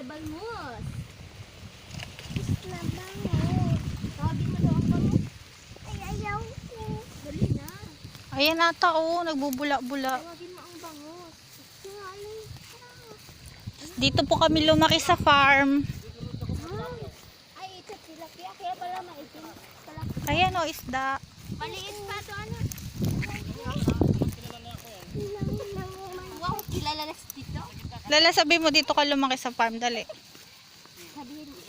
Isla Balmos. Isla Balmos. Tawagin mo daw ang bangus. Ay, ayaw ko. Dali na. Ayan ata oh, nagbubula-bula. Tawagin mo ang bangus. Singalay ka. Dito po kami lumaki sa farm. Ay, ito tilapia. Kaya pala maitim. Ayan oh, isda. Maliit pa ito, ano? Wow, kilala na dito. Lala, sabi mo dito ka lumaki sa farm, dali. Sabihin mo.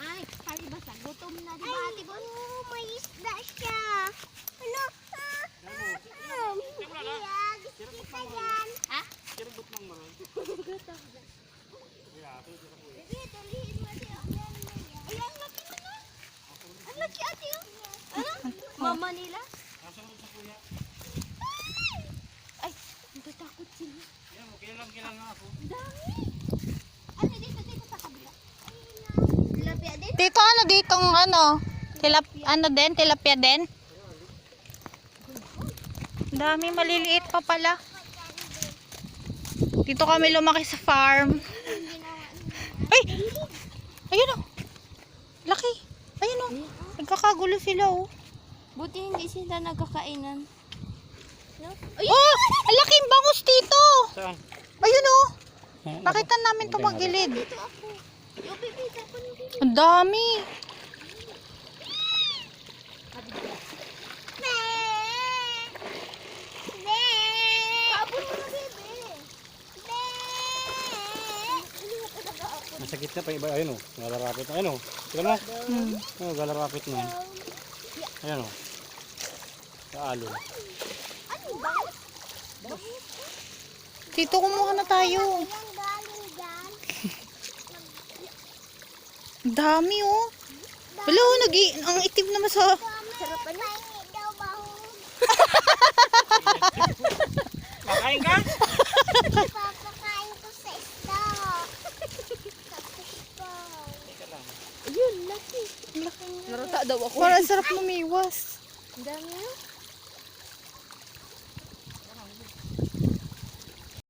Ay, pari ba sa gutom na, di ba, Ate Bon? Oh, may isda siya. Ano? Kita yan. Ha? Kiribot lang mo. Sige, tulihin mo siya. Ayan, laki mo na. Ang laki, Ate. Ano? Mama nila? Ay, natatakot sila. Yan, kailang nga ako. Ang dami. Ano dito sa kabila? Tilapia din? Dito ano, ditong ano, tilapia din. Ang dami, maliliit pa pala. Dito kami lumaki sa farm. Ay! Ayun oh. Laki. Ayun oh. Nagkakagulo sila oh. Buti hindi sila nagkakainan. No? Ay! Oh! Ang laking bangus dito! Saan? Ayun oh. Nakita namin ito magilid. Dito ako. Yung bibita ko nito. Ang dami. Kapon mo na, bebe. Nasa gitna pa iba. Ayun o. Galarapit. Ayun o. Tignan mo. Ayun, galarapit na. Ayun o. Sa alo. Ano ba? Dito kumuha na tayo. Yan galing dyan. Ang dami oh. Wala oh, ang itim naman sa... Sarap ano? Pahingi daw baho. Kakain ka? Papakain ko sa isda. Sa fishball. Teka lang. Ayun, laki. Parang sarap lumiwas. Ang dami yun.